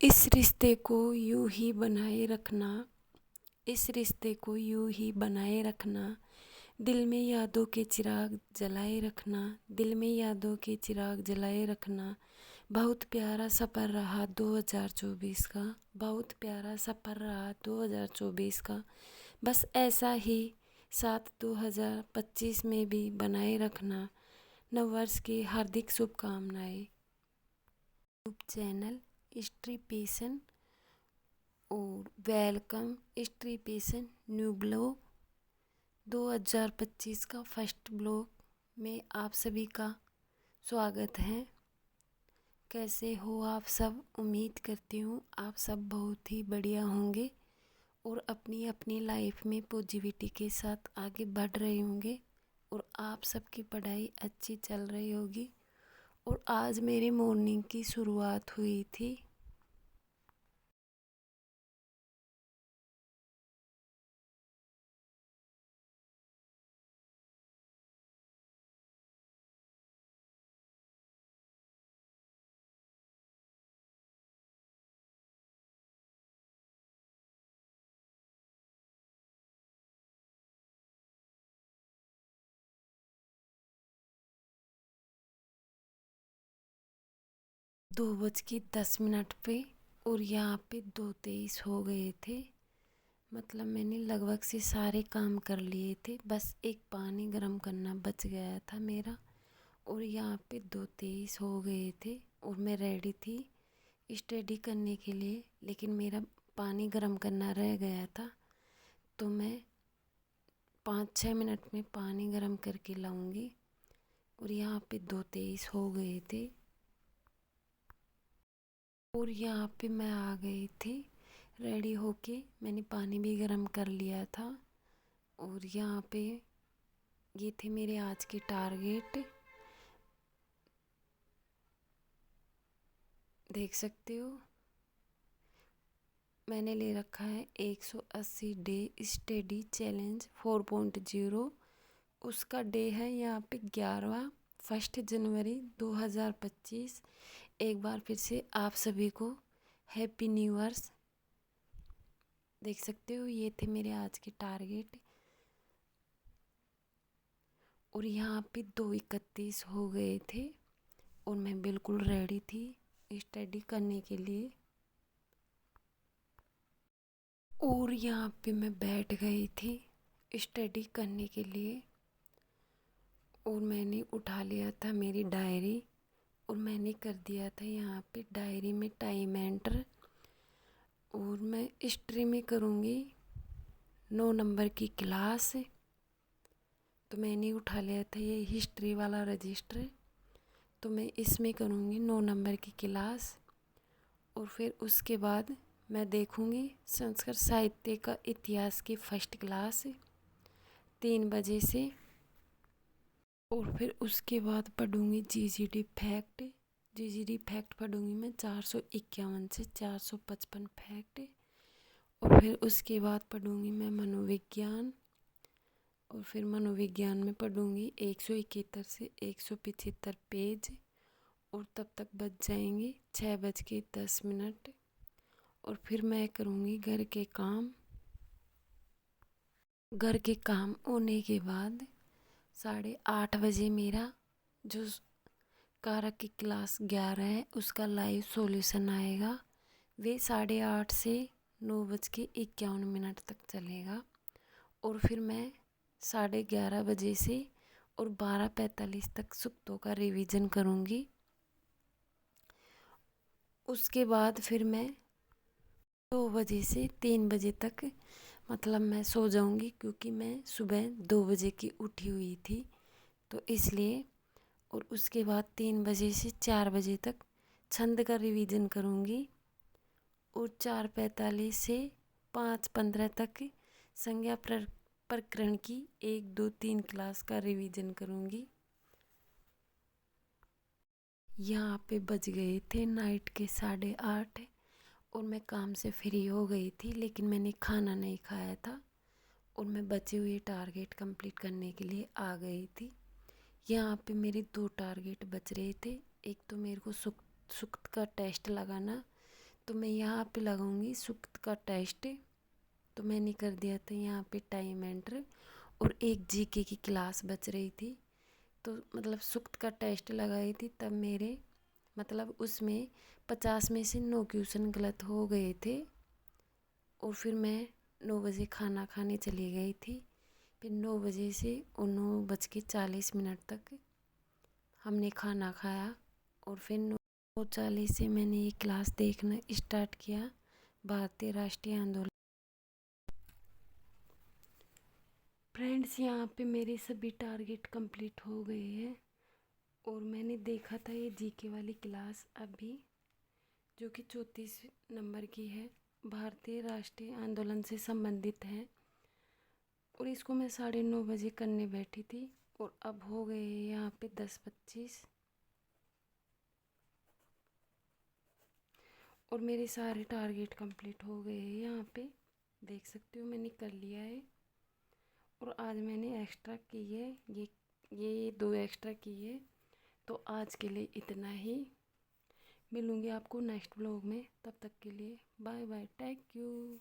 इस रिश्ते को यूं ही बनाए रखना, इस रिश्ते को यूं ही बनाए रखना, दिल में यादों के चिराग जलाए रखना, दिल में यादों के चिराग जलाए रखना। बहुत प्यारा सफ़र रहा 2024 का, बहुत प्यारा सफ़र रहा 2024 का। बस ऐसा ही साथ 2025 में भी बनाए रखना। नववर्ष की हार्दिक शुभकामनाएं। यूट्यूब चैनल हिस्ट्री पेशन और वेलकम हिस्ट्री पेशन न्यू ब्लॉग 2025 का फर्स्ट ब्लॉग में आप सभी का स्वागत है। कैसे हो आप सब? उम्मीद करती हूँ आप सब बहुत ही बढ़िया होंगे और अपनी अपनी लाइफ में पॉजिटिविटी के साथ आगे बढ़ रहे होंगे और आप सबकी पढ़ाई अच्छी चल रही होगी। और आज मेरी मॉर्निंग की शुरुआत हुई थी। दो बज के 10 मिनट पे और यहाँ पे 2:23 हो गए थे। मतलब मैंने लगभग से सारे काम कर लिए थे, बस एक पानी गर्म करना बच गया था मेरा। और यहाँ पे 2:23 हो गए थे और मैं रेडी थी स्टडी करने के लिए, लेकिन मेरा पानी गर्म करना रह गया था। तो मैं 5-6 मिनट में पानी गर्म करके लाऊंगी। और यहाँ पे 2:23 हो गए थे और यहाँ पे मैं आ गई थी रेडी होके। मैंने पानी भी गर्म कर लिया था और यहाँ पे ये थे मेरे आज के टारगेट। देख सकते हो मैंने ले रखा है 180 डे स्टडी चैलेंज 4.0। उसका डे है यहाँ पे 11वां 1 जनवरी 2025। एक बार फिर से आप सभी को हैप्पी न्यू ईयर्स। देख सकते हो ये थे मेरे आज के टारगेट। और यहाँ पे 2:31 हो गए थे और मैं बिल्कुल रेडी थी स्टडी करने के लिए। और यहाँ पे मैं बैठ गई थी स्टडी करने के लिए और मैंने उठा लिया था मेरी डायरी और मैंने कर दिया था यहाँ पे डायरी में टाइम एंटर। और मैं हिस्ट्री में करूँगी 9 नंबर की क्लास। तो मैंने उठा लिया था ये हिस्ट्री वाला रजिस्टर, तो मैं इसमें करूँगी 9 नंबर की क्लास। और फिर उसके बाद मैं देखूँगी संस्कृत साहित्य का इतिहास की फर्स्ट क्लास 3 बजे से। और फिर उसके बाद पढ़ूँगी जीजीडी फैक्ट। जीजीडी फैक्ट पढ़ूँगी मैं 451 से 455 फैक्ट। और फिर उसके बाद पढ़ूँगी मैं मनोविज्ञान। और फिर मनोविज्ञान में पढ़ूँगी 171 से 175 पेज। और तब तक बच जाएंगे 6:10। और फिर मैं करूँगी घर के काम। घर के काम होने के बाद 8:30 मेरा जो कारक की क्लास 11 है उसका लाइव सॉल्यूशन आएगा। वे 8:30 से 9:51 तक चलेगा। और फिर मैं 11:30 से और 12:45 तक सूक्तों का रिवीजन करूँगी। उसके बाद फिर मैं 2 बजे से 3 बजे तक मतलब मैं सो जाऊँगी, क्योंकि मैं सुबह 2 बजे की उठी हुई थी तो इसलिए। और उसके बाद 3 बजे से 4 बजे तक छंद का रिवीजन करूँगी। और 4:45 से 5:15 तक संज्ञा प्रकरण की 1 2 3 क्लास का रिवीजन करूँगी। यहाँ पे बज गए थे नाइट के 8:30 और मैं काम से फ्री हो गई थी, लेकिन मैंने खाना नहीं खाया था और मैं बचे हुए टारगेट कंप्लीट करने के लिए आ गई थी। यहाँ पे मेरे 2 टारगेट बच रहे थे। एक तो मेरे को सुक्त का टेस्ट लगाना तो मैं यहाँ पे लगाऊंगी सुक्त का टेस्ट। तो मैंने कर दिया था यहाँ पे टाइम एंटर, और एक जीके की क्लास बच रही थी। तो मतलब सुक्त का टेस्ट लगाई थी, तब मेरे मतलब उसमें 50 में से 9 क्वेश्चन गलत हो गए थे। और फिर मैं 9 बजे खाना खाने चली गई थी। फिर 9 बजे से और 9:40 तक हमने खाना खाया, और फिर 9:40 से मैंने ये क्लास देखना स्टार्ट किया, भारतीय राष्ट्रीय आंदोलन। फ्रेंड्स, यहाँ पे मेरे सभी टारगेट कंप्लीट हो गए हैं। और मैंने देखा था ये जीके वाली क्लास अभी, जो कि 34 नंबर की है, भारतीय राष्ट्रीय आंदोलन से संबंधित है। और इसको मैं 9:30 बजे करने बैठी थी, और अब हो गए यहाँ पे 10:25, और मेरे सारे टारगेट कंप्लीट हो गए हैं। यहाँ पे देख सकते हो मैंने कर लिया है। और आज मैंने एक्स्ट्रा की है, ये 2 एक्स्ट्रा की है। तो आज के लिए इतना ही। मिलूँगी आपको नेक्स्ट ब्लॉग में, तब तक के लिए बाय बाय, थैंक यू।